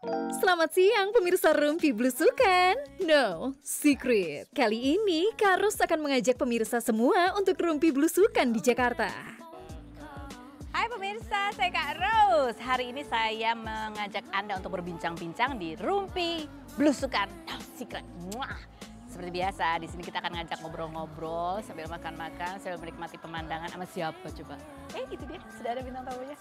Selamat siang pemirsa Rumpi Blusukan. No secret. Kali ini Kak Ros akan mengajak pemirsa semua untuk Rumpi Blusukan di Jakarta. Hai pemirsa, saya Kak Ros. Hari ini saya mengajak Anda untuk berbincang-bincang di Rumpi Blusukan. No secret. Muah. Seperti biasa, di sini kita akan ngajak ngobrol-ngobrol sambil makan-makan, sambil menikmati pemandangan sama siapa coba? Itu dia, sudah ada bintang tamunya.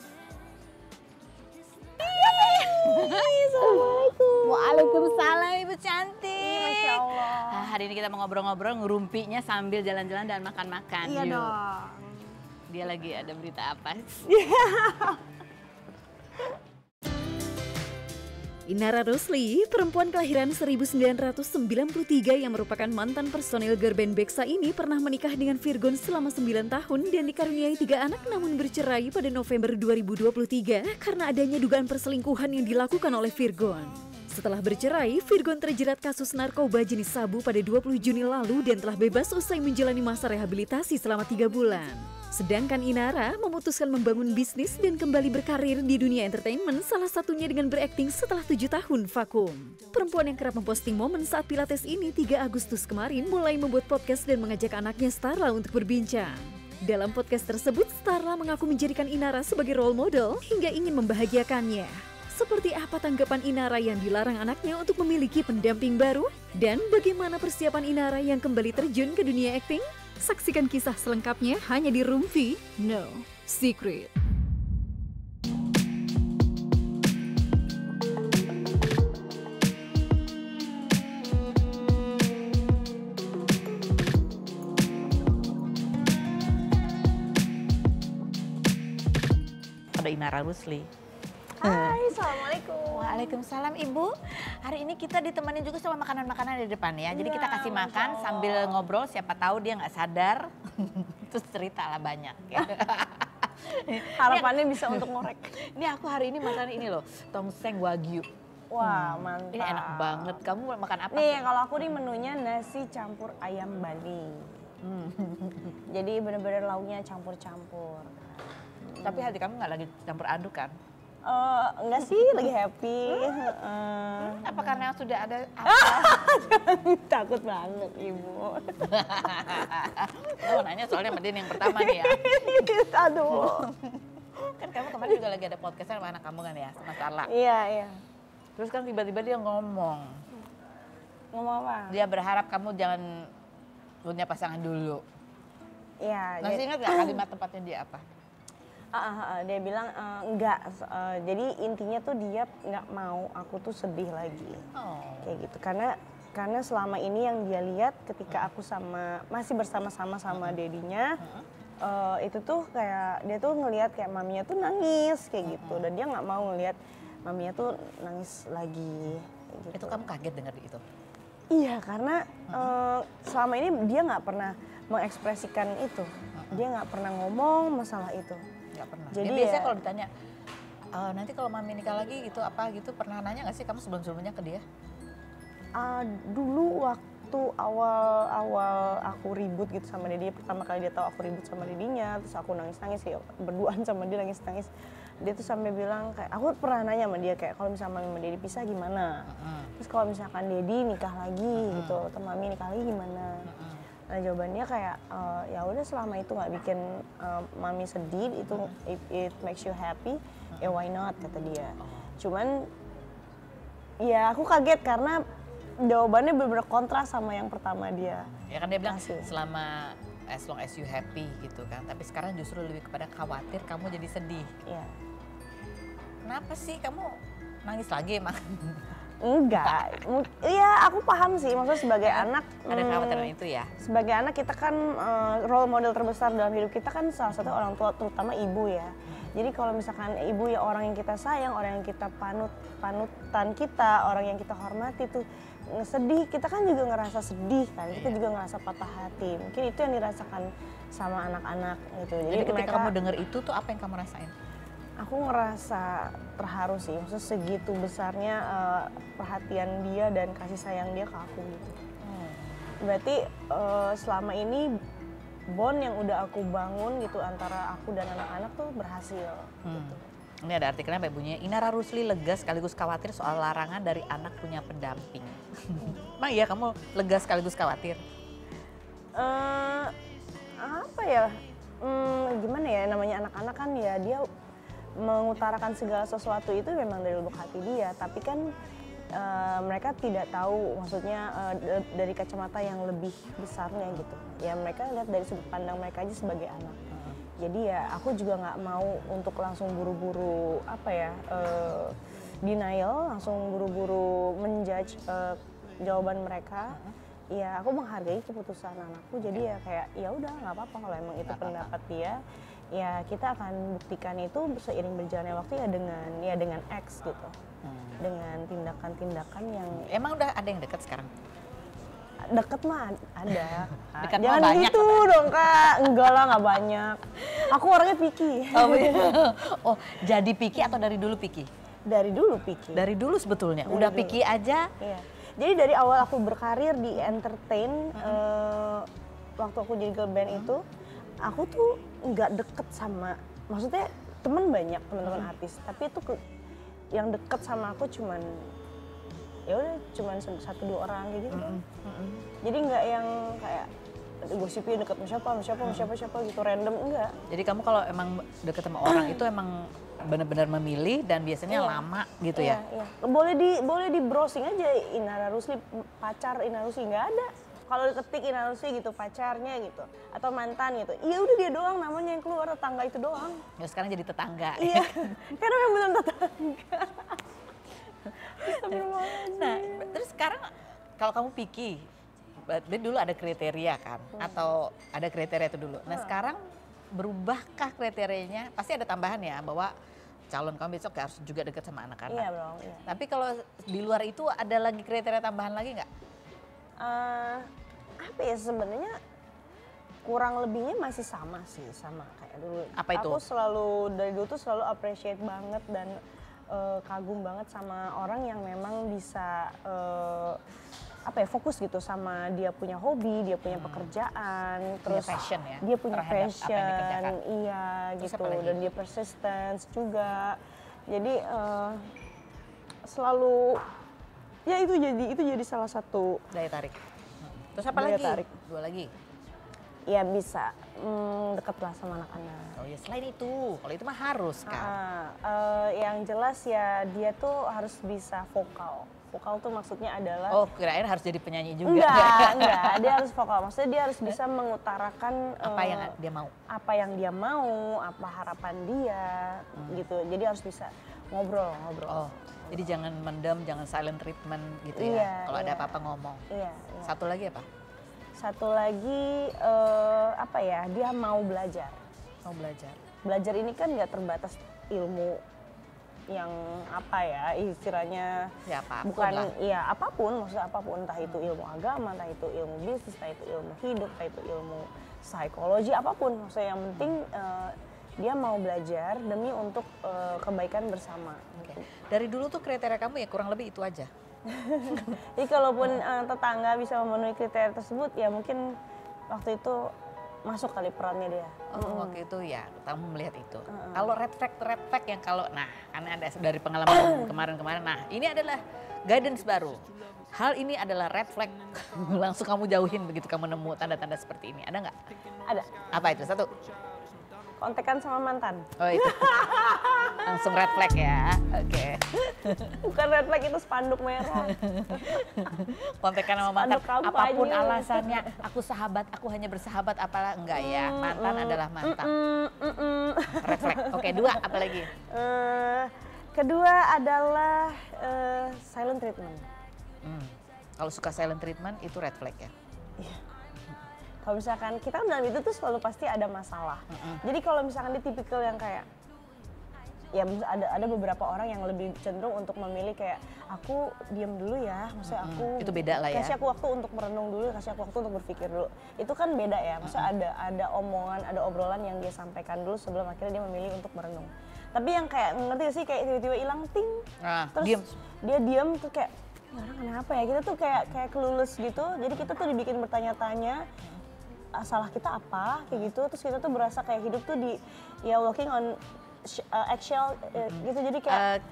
Assalamualaikum. Waalaikumsalam Ibu cantik. Masya Allah. Nah, hari ini kita mau ngobrol-ngobrol ngerumpinya sambil jalan-jalan dan makan-makan. Iya Yuk. dong. Dia lagi ada berita apa? Inara Rusli, perempuan kelahiran 1993 yang merupakan mantan personil girl band Beksa ini pernah menikah dengan Virgon selama 9 tahun dan dikaruniai 3 anak namun bercerai pada November 2023 karena adanya dugaan perselingkuhan yang dilakukan oleh Virgon. Setelah bercerai, Virgon terjerat kasus narkoba jenis sabu pada 20 Juni lalu dan telah bebas usai menjalani masa rehabilitasi selama 3 bulan. Sedangkan Inara memutuskan membangun bisnis dan kembali berkarir di dunia entertainment, salah satunya dengan berakting setelah 7 tahun vakum. Perempuan yang kerap memposting momen saat pilates ini 3 Agustus kemarin mulai membuat podcast dan mengajak anaknya Starla untuk berbincang. Dalam podcast tersebut, Starla mengaku menjadikan Inara sebagai role model hingga ingin membahagiakannya. Seperti apa tanggapan Inara yang dilarang anaknya untuk memiliki pendamping baru? Dan bagaimana persiapan Inara yang kembali terjun ke dunia akting? Saksikan kisah selengkapnya hanya di Rumpi No Secret. Ada Inara Rusli. Hai, Assalamualaikum. Waalaikumsalam Ibu. Hari ini kita ditemani juga sama makanan-makanan di depan ya. Jadi kita kasih makan sambil ngobrol, siapa tahu dia nggak sadar. Terus cerita lah banyak. Harapannya bisa untuk ngorek. Ini aku hari ini makan ini loh, tongseng wagyu. Wah, mantap. Ini enak banget. Kamu makan apa? Nih, kalau aku nih menunya nasi campur ayam Bali. Jadi bener-bener lauknya campur-campur. Tapi hati kamu nggak lagi campur aduk kan? Enggak sih, lagi happy. Apa karena sudah ada Takut banget, Ibu. Oh, nanya soalnya sama dia yang pertama nih ya. Aduh. Kan kamu kemarin juga lagi ada podcast sama anak kamu kan ya, sama Starla. Iya, iya. Terus kan tiba-tiba dia ngomong. Ngomong apa? Dia berharap kamu jangan punya pasangan dulu. Iya. Masih ingat gak kalimat tepatnya dia apa? Dia bilang enggak. Jadi intinya tuh dia nggak mau aku tuh sedih lagi. Kayak gitu. Karena selama ini yang dia lihat ketika aku masih bersama-sama sama dedinya, itu tuh kayak dia tuh ngelihat kayak maminya tuh nangis kayak gitu, dan dia nggak mau ngelihat maminya tuh nangis lagi. Gitu. Itu kamu kaget dengar itu? Iya, karena selama ini dia nggak pernah mengekspresikan itu, dia nggak pernah ngomong masalah itu. Nggak pernah. Jadi dia biasanya kalau ditanya, nanti kalau mami nikah lagi gitu apa gitu, pernah nanya nggak sih kamu sebelum-sebelumnya ke dia? Dulu waktu awal aku ribut gitu sama Dedi, pertama kali dia tahu aku ribut sama Dedinya, terus aku nangis-nangis ya, berduaan sama dia nangis-nangis. Dia tuh sampai bilang kayak, aku pernah nanya sama dia kayak, kalau misalnya mami sama Dedi pisah gimana? Terus kalau misalkan Dedi nikah lagi gitu, atau mami nikah lagi gimana? Nah jawabannya kayak, ya udah selama itu nggak bikin mami sedih, itu it makes you happy, ya why not, kata dia. Cuman ya aku kaget karena jawabannya bener-bener kontras sama yang pertama dia. Ya kan dia bilang selama as long as you happy gitu kan. Tapi sekarang justru lebih kepada khawatir kamu jadi sedih. Iya. Kenapa sih kamu nangis lagi emang? Enggak, iya aku paham sih, maksudnya sebagai anak ada kekhawatiran itu ya? Sebagai anak kita kan role model terbesar dalam hidup kita kan salah satu orang tua, terutama ibu ya. Jadi kalau misalkan ibu ya orang yang kita sayang, orang yang kita panutan kita, orang yang kita hormati tuh sedih, kita kan juga ngerasa sedih kan, kita juga ngerasa patah hati. Mungkin itu yang dirasakan sama anak-anak gitu. Jadi ketika kamu dengar itu tuh apa yang kamu rasain? Aku ngerasa terharu sih, maksudnya segitu besarnya perhatian dia dan kasih sayang dia ke aku gitu. Berarti selama ini bond yang udah aku bangun gitu antara aku dan anak-anak tuh berhasil gitu. Ini ada artikelnya sampai bunyinya, Inara Rusli lega sekaligus khawatir soal larangan dari anak punya pendamping. Emang iya kamu lega sekaligus khawatir? Apa ya, gimana ya, namanya anak-anak kan ya dia mengutarakan segala sesuatu itu memang dari lubuk hati dia, tapi kan mereka tidak tahu maksudnya dari kacamata yang lebih besarnya gitu. Ya mereka lihat dari sudut pandang mereka aja sebagai anak. Jadi ya aku juga nggak mau untuk langsung buru-buru denial, langsung buru-buru menjudge jawaban mereka. Ya aku menghargai keputusan anakku. Jadi ya kayak ya udah nggak apa-apa kalau emang itu pendapat dia. Ya kita akan buktikan itu seiring berjalannya waktu ya dengan X gitu. Dengan tindakan-tindakan yang emang udah ada yang dekat sekarang? Deket mah ada. Dekat Jangan mah banyak gitu dong Kak. Enggak lah, nggak banyak. Aku orangnya picky. Oh, jadi picky atau dari dulu picky? Dari dulu picky. Dari dulu sebetulnya. Dari Udah dulu. picky aja. Iya. Jadi dari awal aku berkarir di entertain, waktu aku jadi girl band itu, aku tuh nggak deket sama, maksudnya teman banyak artis, tapi itu yang deket sama aku cuman ya udah cuman 1-2 orang kayak gitu. Jadi nggak yang kayak gosipnya deket sama siapa gitu random, enggak. Jadi kamu kalau emang deket sama orang itu emang benar-benar memilih dan biasanya lama gitu ya? Iya. Boleh di browsing aja Inara Rusli, pacar Inara Rusli, nggak ada. Kalau ketik Inara Rusli gitu pacarnya gitu atau mantan gitu, iya udah dia doang namanya yang keluar, tetangga itu doang. Ya sekarang jadi tetangga. Iya, karena memang benar tetangga. Nah, terus sekarang kalau kamu picky, berarti dulu ada kriteria kan? Atau ada kriteria itu dulu. Nah sekarang berubahkah kriterianya? Pasti ada tambahan ya bahwa calon kamu besok harus juga dekat sama anak-anak. Iya dong. Iya. Tapi kalau di luar itu ada lagi kriteria tambahan lagi nggak? Apa ya sebenarnya kurang lebihnya masih sama sih, sama kayak dulu. Apa itu? Aku dari dulu tuh selalu appreciate banget dan kagum banget sama orang yang memang bisa fokus gitu sama dia punya hobi, dia punya pekerjaan, terus passion ya, dia punya terhadap apa yang passion, dikerjakan. iya Terus gitu, apa lagi? dan dia persistence juga. Jadi selalu ya itu jadi salah satu Daya tarik. Terus apa daya lagi? tarik. Dua lagi. Ya bisa dekatlah sama anak-anak. Oh ya selain itu, kalau itu mah harus kan. Yang jelas ya dia tuh harus bisa vokal. Vokal tuh maksudnya adalah Oh kirain harus jadi penyanyi juga. enggak, dia harus vokal. Maksudnya dia harus bisa mengutarakan Apa yang dia mau. apa yang dia mau, apa harapan dia gitu. Jadi harus bisa ngobrol. Oh, jadi jangan mendem, jangan silent treatment gitu ya. Iya, Kalau ada iya. apa-apa ngomong. Iya. Satu lagi apa? Satu lagi dia mau belajar. Mau belajar. Belajar ini kan nggak terbatas ilmu yang istilahnya Ya apapun bukan lah. iya apapun, maksudnya apapun, entah itu ilmu agama, entah itu ilmu bisnis, entah itu ilmu hidup, entah itu ilmu psikologi, apapun, maksudnya yang penting dia mau belajar demi untuk kebaikan bersama. Oke. Dari dulu tuh kriteria kamu ya kurang lebih itu aja. Jadi kalaupun tetangga bisa memenuhi kriteria tersebut, ya mungkin waktu itu masuk kali perannya dia. Oh, waktu itu ya kamu melihat itu. Kalau red flag yang karena ada dari pengalaman kemarin-kemarin. Nah, ini adalah guidance baru. Hal ini adalah red flag. Langsung kamu jauhin begitu kamu nemu tanda-tanda seperti ini. Ada nggak? Ada. Apa itu? Satu. Kontekan sama mantan. Oh itu. Langsung red flag ya. Oke. Bukan red flag, itu spanduk merah. Kontekan sama mantan. Spanduk kampanye. Apapun alasannya, aku hanya bersahabat apalah enggak ya. Mantan adalah mantan. Red flag. Oke, dua apa lagi? Kedua adalah silent treatment. Kalau suka silent treatment itu red flag ya. Kalau misalkan kita dalam itu tuh selalu pasti ada masalah. Jadi kalau misalkan dia tipikal yang kayak ya ada beberapa orang yang lebih cenderung untuk memilih kayak aku diam dulu ya, maksudnya aku itu beda lah ya. kasih aku waktu untuk merenung dulu, kasih aku waktu untuk berpikir dulu. Itu kan beda ya, maksudnya ada omongan, ada obrolan yang dia sampaikan dulu sebelum akhirnya dia memilih untuk merenung. Tapi yang kayak ngerti gak sih kayak tiba-tiba hilang ting, terus diem. dia diam tuh kayak ini orang kenapa ya, kita tuh kayak clueless gitu. Jadi kita tuh dibikin bertanya-tanya salah kita apa kayak gitu, terus kita tuh berasa kayak hidup tuh walking on eggshell gitu, jadi kayak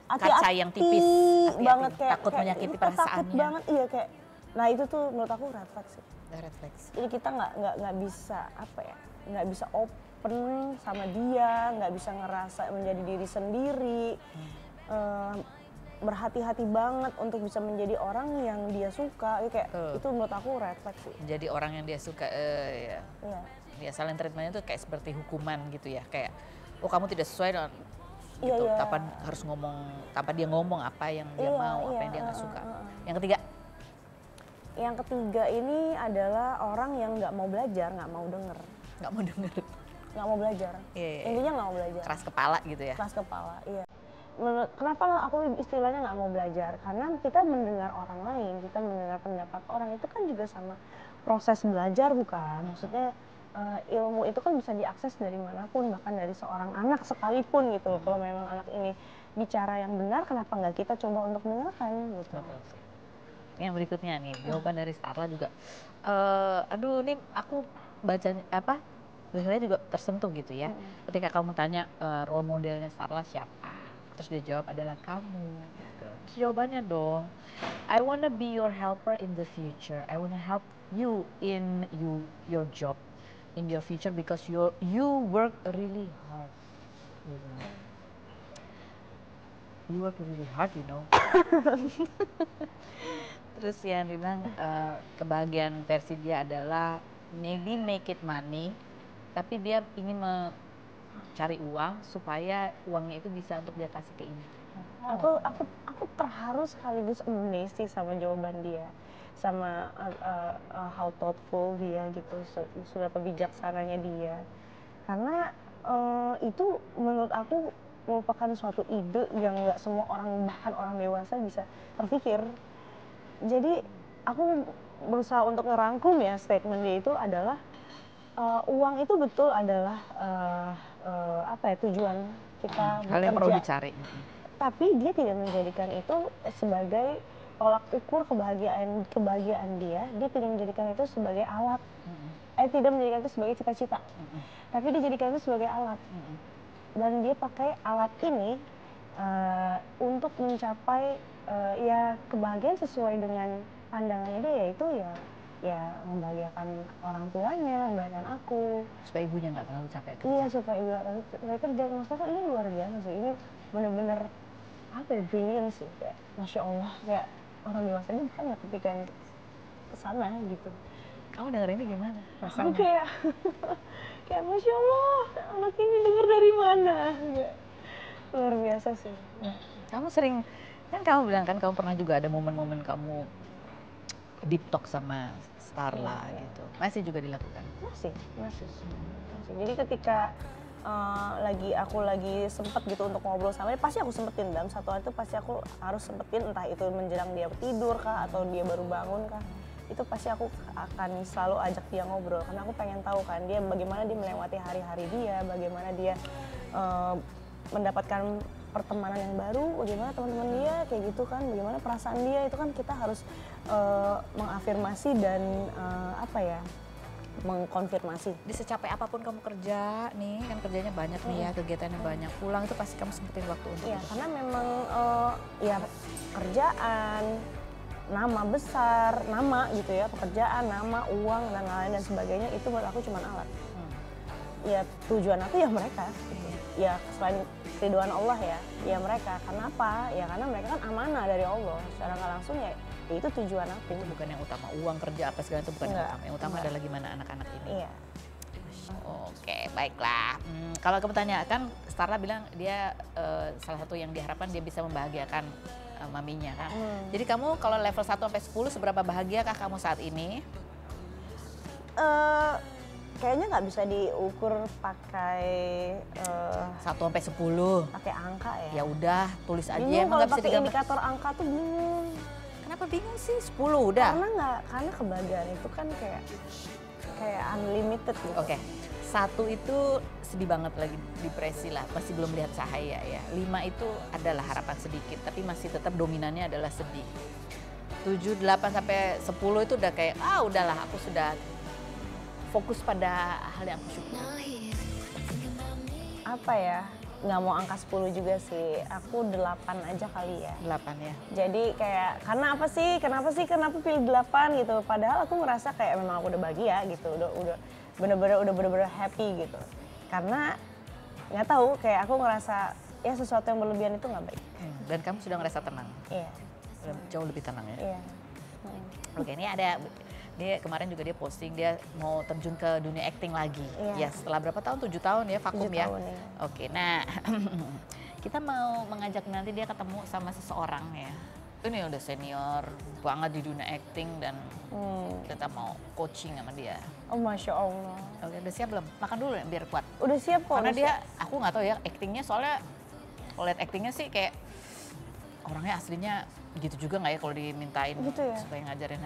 kaca yang tipis, hati-hati, banget, kayak takut menyakiti kita takut perasaannya. banget, iya kayak. Nah itu tuh menurut aku red flag sih. Red flag. Jadi kita nggak bisa apa ya, nggak bisa open sama dia, nggak bisa ngerasa menjadi diri sendiri, berhati-hati banget untuk bisa menjadi orang yang dia suka, kayak itu menurut aku red flag sih. Jadi orang yang dia suka, ya. Iya. Ya silent treatmentnya tuh kayak seperti hukuman gitu ya, kayak oh kamu tidak sesuai dengan gitu, Iya. tanpa dia ngomong apa yang dia mau, apa yang dia nggak suka. Yang ketiga ini adalah orang yang nggak mau belajar, nggak mau denger, nggak mau belajar. Iya. Intinya nggak mau belajar. Keras kepala gitu ya. Keras kepala, iya. Kenapa aku istilahnya nggak mau belajar? Karena kita mendengar orang lain, kita mendengar pendapat orang, itu kan juga sama proses belajar, bukan? Maksudnya ilmu itu kan bisa diakses dari manapun, bahkan dari seorang anak sekalipun gitu. Kalau memang anak ini bicara yang benar, kenapa nggak kita coba untuk mendengarkan gitu. Yang berikutnya nih, jawaban dari Starla juga. Aduh, ini aku baca dengarnya juga tersentuh gitu ya. Ketika kamu tanya role modelnya Starla siapa, terus dia jawab adalah kamu. Gitu. Terus jawabannya dong, I wanna be your helper in the future. I wanna help you in your job in your future because you work really hard. You work really hard, you know. Terus yang dibilang kebahagiaan versi dia adalah maybe make it money, tapi dia ingin mencari uang supaya uangnya itu bisa untuk dia kasih ke ini. Aku terharu sekaligus amazed sih sama jawaban dia, sama how thoughtful dia gitu, sudah bijaksananya dia. Karena itu menurut aku merupakan suatu ide yang nggak semua orang, bahkan orang dewasa bisa terpikir. Jadi aku berusaha untuk ngerangkum ya statement dia itu adalah uang itu betul adalah tujuan kita Hal yang perlu dicari. Tapi dia tidak menjadikan itu sebagai tolak ukur kebahagiaan dia tidak menjadikan itu sebagai alat. Tidak menjadikan itu sebagai cita-cita. Tapi dia jadikan itu sebagai alat. Dan dia pakai alat ini untuk mencapai ya kebahagiaan sesuai dengan pandangannya dia, yaitu ya membahagiakan orang tuanya, membahagiakan aku. Supaya ibunya nggak terlalu capek kerja. Iya, supaya ibu nggak terlalu capek kerja. Maksudnya ini luar biasa sih. Ini benar-benar brilliant sih, kayak Masya Allah, kayak orang dewasa ini kan nggak kepikiran kesana gitu. Kamu dengerinnya gimana? Aku kayak Masya Allah, anak ini denger dari mana? Kayak, luar biasa sih. Kamu sering, kan kamu bilang kan kamu pernah juga ada momen-momen kamu deep talk sama Starla gitu. Masih juga dilakukan? Masih. Jadi ketika aku lagi sempet gitu untuk ngobrol sama dia, pasti aku sempetin dalam satu hari itu, pasti aku harus sempetin, entah itu menjelang dia tidur kah atau dia baru bangun kah, itu pasti aku akan selalu ajak dia ngobrol, karena aku pengen tahu kan dia bagaimana dia melewati hari-hari dia, bagaimana dia mendapatkan pertemanan yang baru, bagaimana teman-teman dia kayak gitu kan, bagaimana perasaan dia, itu kan kita harus mengafirmasi dan mengkonfirmasi. Di secapek apapun kamu kerja nih, kan kerjanya banyak nih ya, kegiatannya banyak, pulang itu pasti kamu sempetin waktu untuk Iya, itu. karena memang ya kerjaan, nama besar, nama gitu ya, pekerjaan, nama, uang, dan lain-lain dan sebagainya, itu menurut aku cuma alat. Ya tujuan aku ya mereka, gitu. Ya selain keriduan Allah ya mereka. Kenapa? Ya karena mereka kan amanah dari Allah, secara nggak langsung ya itu tujuan aku. Itu bukan yang utama, uang kerja apa segala itu bukan yang utama. Yang utama adalah gimana anak-anak ini. Iya. Oke, baiklah. Kalau kamu tanya kan, Starla bilang dia salah satu yang diharapkan dia bisa membahagiakan maminya kan. Jadi kamu kalau level 1 sampai 10 seberapa bahagiakah kamu saat ini? Kayaknya nggak bisa diukur pakai 1 sampai 10. pakai angka ya. Ya udah, tulis aja. Bingung Emang kalau nggak bisa pakai digambar. indikator angka tuh bingung. Kenapa bingung sih? 10 udah. Karena kebahagiaan itu kan kayak unlimited gitu. Oke. 1 itu sedih banget, lagi depresi lah, masih belum lihat cahaya ya. 5 itu adalah harapan sedikit, tapi masih tetap dominannya adalah sedih. 7, 8 sampai 10 itu udah kayak udahlah, aku sudah fokus pada hal yang aku syukuri. Apa ya? nggak mau angka 10 juga sih, aku 8 aja kali ya. 8 ya. Jadi kayak karena apa sih, kenapa pilih 8 gitu. Padahal aku ngerasa kayak memang aku udah bahagia gitu, udah bener-bener happy gitu. Karena nggak tahu, kayak aku ngerasa ya sesuatu yang berlebihan itu nggak baik. Dan kamu sudah ngerasa tenang? Iya. Udah jauh lebih tenang ya? Iya. Oke, ini dia kemarin juga dia posting dia mau terjun ke dunia acting lagi. Iya. Ya setelah berapa tahun? 7 tahun ya vakum 7 ya? tahun, iya. Oke, nah kita mau mengajak nanti dia ketemu sama seseorang ya. Ini udah senior banget di dunia acting dan kita mau coaching sama dia. Oh Masya Allah. Oke, udah siap belum? Makan dulu ya biar kuat. Udah siap kok. Karena udah dia, siap. aku nggak tahu ya actingnya soalnya kalau lihat actingnya sih kayak orangnya aslinya gitu juga nggak ya kalau dimintain Gitu ya? supaya ngajarin.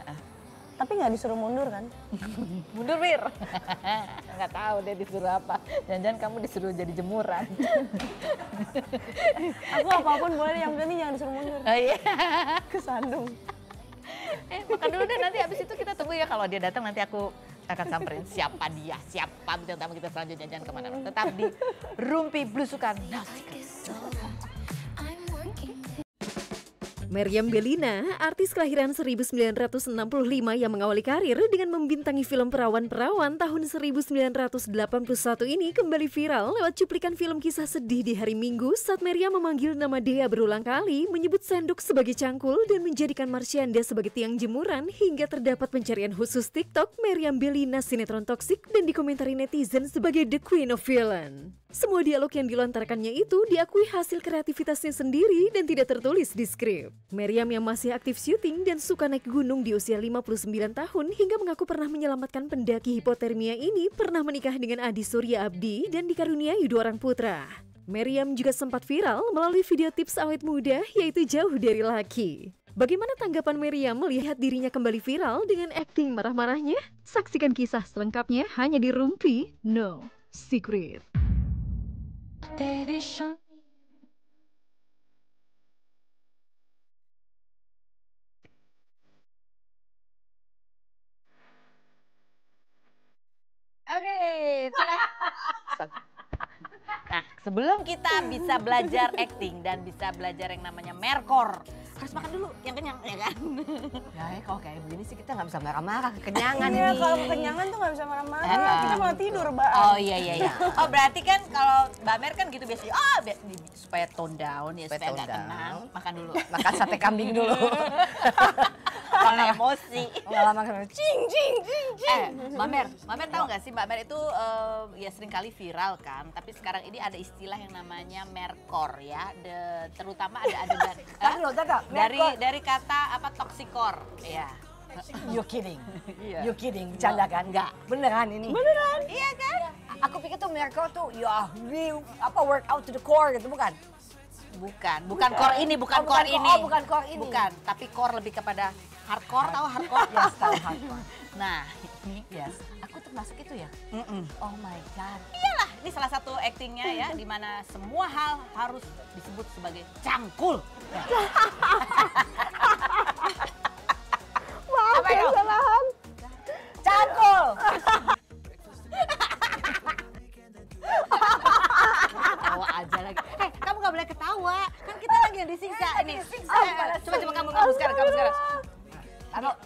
Tapi nggak disuruh mundur kan? Mundur Wir. Nggak tahu dia disuruh apa. Jangan-jangan kamu disuruh jadi jemuran. Aku apapun boleh, yang penting jangan disuruh mundur. Oh iya. Kesandung. Makan dulu deh, nanti abis itu kita tunggu ya kalau dia datang nanti aku akan samperin siapa dia, siapa bintang tamu kita selanjutnya, jangan kemana-mana. Tetap di Rumpi Blusukan Nasi Kris. Meriam Bellina, artis kelahiran 1965 yang mengawali karir dengan membintangi film Perawan-Perawan tahun 1981 ini kembali viral lewat cuplikan film kisah sedih di hari Minggu saat Meriam memanggil nama Dea berulang kali, menyebut Senduk sebagai cangkul dan menjadikan Marsyanda sebagai tiang jemuran hingga terdapat pencarian khusus TikTok Meriam Bellina sinetron toksik dan dikomentari netizen sebagai The Queen of Villain. Semua dialog yang dilontarkannya itu diakui hasil kreativitasnya sendiri dan tidak tertulis di skrip. Meriam yang masih aktif syuting dan suka naik gunung di usia 59 tahun hingga mengaku pernah menyelamatkan pendaki hipotermia ini pernah menikah dengan Adi Surya Abdi dan dikaruniai 2 orang putra. Meriam juga sempat viral melalui video tips awet muda yaitu Jauh Dari Laki. Bagaimana tanggapan Meriam melihat dirinya kembali viral dengan akting marah-marahnya? Saksikan kisah selengkapnya hanya di Rumpi No Secret. Oke, nah sebelum kita bisa belajar acting dan bisa belajar yang namanya merkor, harus makan dulu yang kenyang ya kan? Ya kalau kayak begini sih kita nggak bisa marah-marah, kekenyangan Iya, nih. kalau kekenyangan tuh nggak bisa marah-marah. Kita malah tidur, Mbak. Oh iya. Oh berarti kan kalau Mbak Mer kan gitu biasanya, supaya tone down ya, supaya tone nggak tenang, down. makan dulu. Makan sate kambing dulu. Kalau emosi. Nggak lama kan cing. Mbak Mer tahu nggak sih Mbak Mer itu ya sering kali viral kan, tapi sekarang ini ada istilah yang namanya merkor ya, terutama ada adegan dari kata apa toksikor ya. You kidding? Iya. You kidding? Bercanda kan? Enggak. Beneran ini? Beneran? Iya kan? Aku pikir tuh miracle tuh ya workout to the core gitu bukan? Bukan core ini, bukan core ini. Oh, bukan core ini. Bukan, tapi core lebih kepada hardcore, tahu hardcore? Yes, tahu hardcore. Nah, ini Yes. Aku termasuk itu ya? Oh my God. iyalah, ini salah satu aktingnya ya, di mana semua hal harus disebut sebagai cangkul. Apa itu? Kesalahan. Cangkul! Ketawa aja lagi. Kamu gak boleh ketawa, kan kita lagi yang disiksa ini. Coba kamu sekarang. Taruh.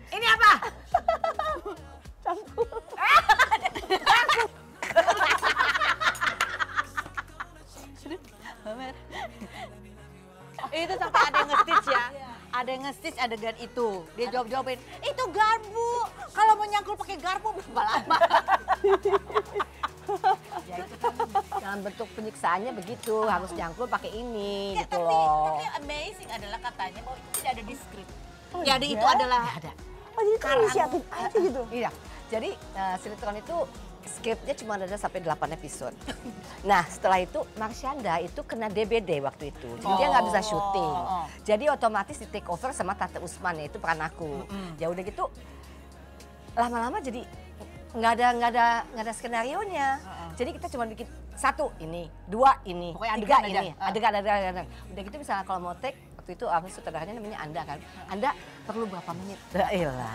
Ini apa? Itu sampai ada yang nge-stitch ya. Ada yang nge-stitch adegan itu. Dia jawab-jawabin, itu garpu. Kalau mau nyangkul pakai garpu berapa lama? Ya itu kan dalam bentuk penyiksaannya begitu, harus nyangkul pakai ini Ya, gitu tapi loh. yang amazing adalah katanya bahwa itu tidak ada di skrip. Jadi itu adalah Ada. Oh, jadi itu inisiatif aja gitu? Iya, jadi sinetron itu skripnya cuma ada sampai 8 episode. Nah setelah itu Marsyanda itu kena DBD waktu itu, jadi dia nggak bisa syuting. Jadi otomatis di take over sama Tante Usman, yaitu peran aku. Ya udah gitu, lama-lama jadi nggak ada skenario nya. Jadi kita cuma bikin 1 ini, 2 ini, Pokoknya 3 adegan ini, aja. adegan. Udah gitu misalnya kalau mau take waktu itu sutradaranya namanya Anda kan. Anda perlu berapa menit? Elah.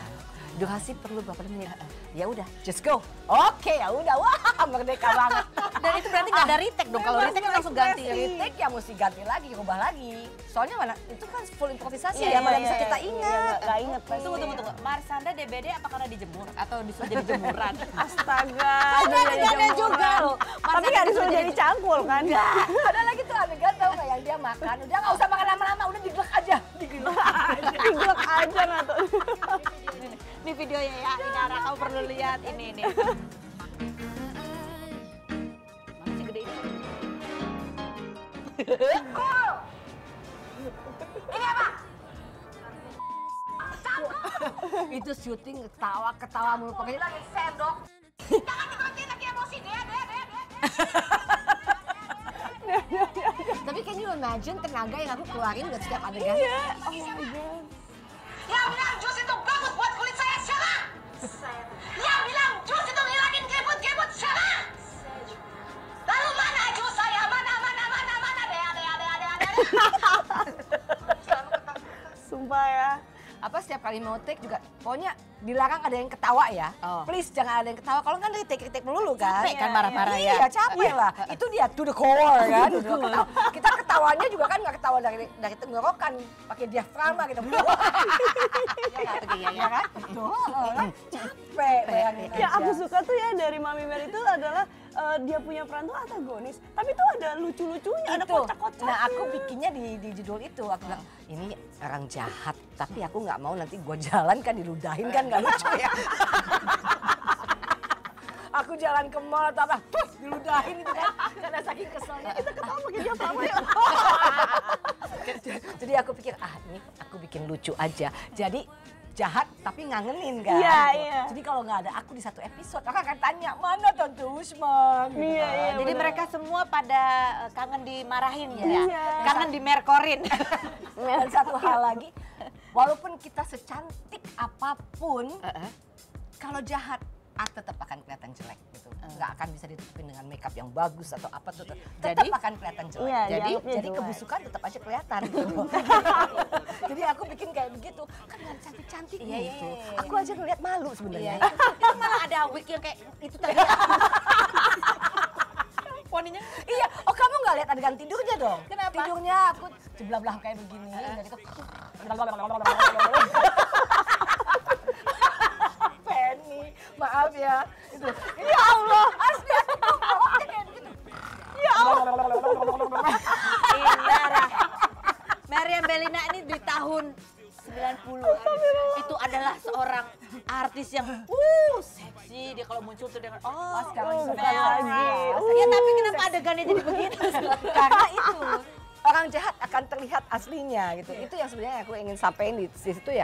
Durasi perlu berapa menit? Ya udah, just go. Oke, ya udah. Wah, merdeka banget. Dan itu berarti nggak ada retake dong. Kalau retake kan langsung ganti. Retake ya mesti ganti lagi, rubah lagi. Soalnya mana itu kan full improvisasi Iya, ya, mana iya, bisa iya, kita iya, ingat. nggak inget pasti. Tunggu. Marsanda DBD apa karena dijemur atau disuruh jadi jemuran? Astaga. Ada juga loh. Tapi nggak disuruh jadi cangkul kan? Ada lagi tuh adegan tau nggak yang dia makan, udah nggak usah makan lama-lama, udah diglek aja. Diglek aja nggak tuh. Ini videonya ya, Inara kamu perlu lihat ini. Masih gede ini. Ini apa? Itu syuting ketawa mulu pokoknya lagi sendok. Jangan dimatiin lagi emosi deh. Tapi can you imagine tenaga yang aku keluarin buat setiap adegan? Iya. Oh my god. Yang bilang jus itu bagus buat kulit saya siapa? Yang bilang jus itu ngilangin gebut siapa? Lalu mana jus saya? Mana deh. Sumpah ya. Apa setiap kali mau take juga pokoknya dilarang ada yang ketawa ya. Oh. Please jangan ada yang ketawa. Kalau kan retake melulu kan. Capek kan marah-marah ya. Iya capek lah. Itu dia to the core kan. Kita ketawanya juga kan nggak ketawa dari tenggorokan, pakai diafragma gitu. Iya kan? Betul. Capek bayangin aja. Ya aku suka tuh ya dari Mami Mel itu adalah dia punya peran tuh antagonis, tapi tuh ada lucu-lucunya, ada kocak-kocak. Nah aku bikinnya di judul itu, aku bilang ini orang jahat, tapi aku nggak mau nanti gue jalan kan diludahin kan nggak lucu ya. Aku jalan ke mall atau apa, diludahin itu kan, karena saking keselnya. Kita ketawa pakai dia sama ya. Jadi aku pikir ini aku bikin lucu aja. Jadi jahat tapi ngangenin kan. Iya, gitu. iya. Jadi kalau nggak ada aku di satu episode, aku akan tanya mana Tante Usman. Gitu Iya, kan. iya. Jadi bener. mereka semua pada kangen dimarahin ya. Iya. Kangen dimerkorin. Dan satu hal lagi, walaupun kita secantik apapun, kalau jahat tetap akan kelihatan jelek gitu. Nggak akan bisa ditutupin dengan makeup yang bagus atau apa tuh. Tetap Jadi? akan kelihatan jelek. Iya, jadi dianggapnya jelek. kebusukan tetap aja kelihatan gitu. Jadi aku bikin kayak begitu. Kan nggak cantik-cantik Iya, gitu. iya, iya. Aku aja ngeliat malu sebenarnya. Itu malah ada wig yang kayak itu tadi. Poninya Iya, oh kamu nggak lihat adegan tidurnya dong? Kenapa? Tidurnya aku sebelah-belah kayak begini, dan itu Penny, maaf ya. Itu. Ya Allah, asli aku tuh ngomongnya kayak begitu. Ya Allah. Inara. Meriam Bellina ini di tahun 90-an itu adalah seorang artis yang seksi, dia kalau muncul tuh dengan sekarang bukan Mel. lagi. Ya tapi kenapa adegannya jadi begitu? Karena itu orang jahat akan terlihat aslinya gitu. Itu yang sebenarnya aku ingin sampaikan di situ ya.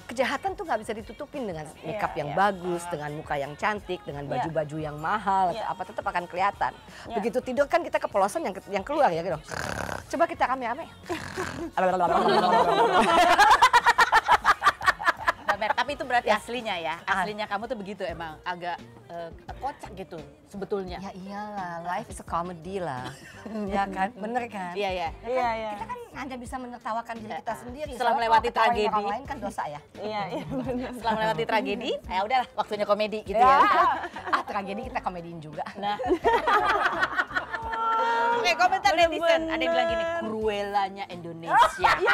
Kejahatan tuh nggak bisa ditutupin dengan makeup yang bagus, dengan muka yang cantik, dengan baju-baju yang mahal, atau apa tetap akan kelihatan. Begitu tidur kan kita kepolosan yang keluar ya gitu. Coba kita rame-rame. Tapi itu berarti aslinya ya. Aslinya kamu tuh begitu emang agak kocak gitu sebetulnya. Ya iyalah, life is a comedy lah. Ya kan, bener kan? Iya ya. Iya, iya. Kita kan hanya bisa menertawakan diri kita sendiri. Setelah Soalnya melewati kalau ketawain tragedi. orang lain kan dosa ya. Iya, iya benar. Setelah melewati tragedi, ya udahlah waktunya komedi gitu Ya. ya. Tragedi kita komediin juga. Nah. Oke, komentar netizen. Ada yang bilang gini, Bener. Cruellanya Indonesia. Iya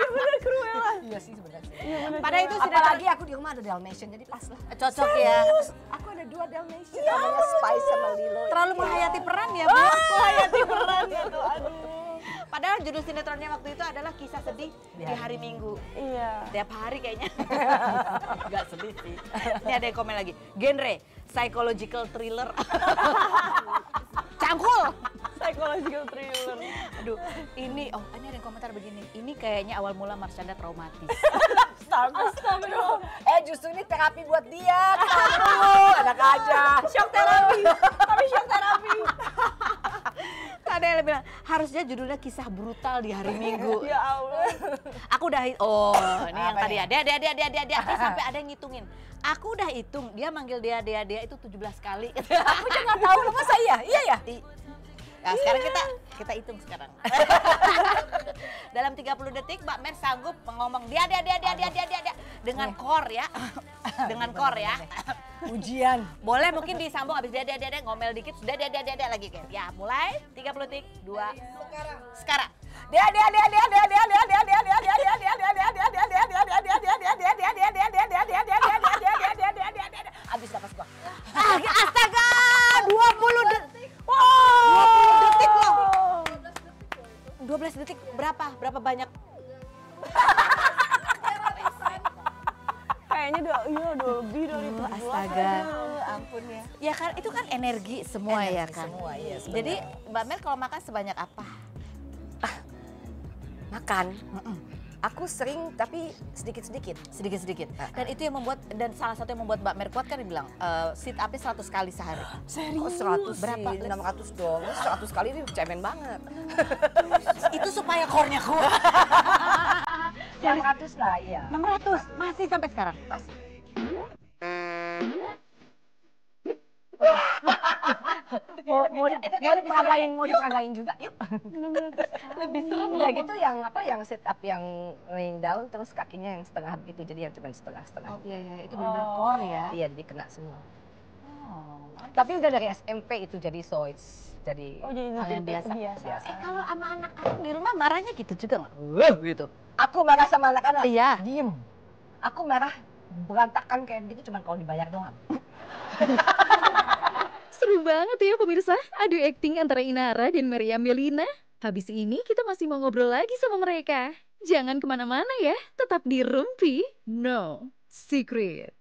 benar Cruella. Iya sih sebenarnya. Iya benar. Padahal itu sinetron Apalagi aku di rumah ada Dalmatian, jadi pas lah. cocok ya. Aku ada 2 Dalmatian, namanya Spice sama Lilo. Terlalu menghayati peran ya, Bu. Menghayati peran gitu. Aduh. Padahal judul sinetronnya waktu itu adalah Kisah Sedih di Hari Minggu. Iya. Tiap hari kayaknya. Gak sedih sih. Ini ada yang komen lagi. Genre, psychological thriller. Cangkul. Psychological thriller. Aduh, ini ada yang komentar begini. Ini kayaknya awal mula Marshanda traumatis. Astagfirullah. Justru ini terapi buat dia. Tahu, enak aja. Shock terapi. Tapi shock terapi. Ada yang bilang, harusnya judulnya Kisah Brutal di Hari Minggu. Ya Allah. Aku udah ini yang Apa tadi nih? dia sampai ada yang ngitungin. Aku udah hitung, dia manggil dia itu 17 kali. Aku juga nggak tahu loh, masa iya? Iya ya? Nah, sekarang kita hitung sekarang. Dalam 30 detik Mbak Mer sanggup ngomong dia dengan core ya. Dengan core ya. Ujian. Boleh mungkin disambung habis dia ngomel dikit sudah dia lagi kan. Ya, mulai 30 detik. 2 sekarang. Habis dapat gua. Astaga, 20 detik. 20 detik loh. 12 detik berapa? Berapa banyak? Kayaknya udah lebih dari itu. Astaga. Ampun ya. Ya kan itu kan energi semua ya Energi kan. semua, iya, sebenarnya. Jadi Mbak Mer kalau makan sebanyak apa? Makan. Aku sering tapi sedikit-sedikit. Sedikit-sedikit. Dan itu yang membuat dan salah satu yang membuat Mbak Mer kuat kan dibilang sit up-nya 100 kali sehari. Oh, 100 Berapa? sih, 600 dong. 100 kali ini cemen banget. Itu supaya core-nya kuat. 600 lah, iya. 600 masih sampai sekarang. Masih. Mau diperagain juga, yuk. Lebih serem. Udah gitu yang sit up yang laying down terus kakinya yang setengah gitu, jadi yang cuma setengah-setengah. Iya, itu benar core ya. Iya, jadi kena semua. Tapi udah dari SMP itu jadi jadi hal yang biasa. biasa. Kalau sama anak-anak di rumah marahnya gitu juga nggak? Gitu. Aku marah sama anak-anak. Iya. Diem. Aku marah berantakan kayak gitu cuma kalau dibayar doang. Seru banget ya pemirsa, adu akting antara Inara dan Maria Melina. Habis ini kita masih mau ngobrol lagi sama mereka. Jangan kemana-mana ya, tetap di Rumpi No Secret.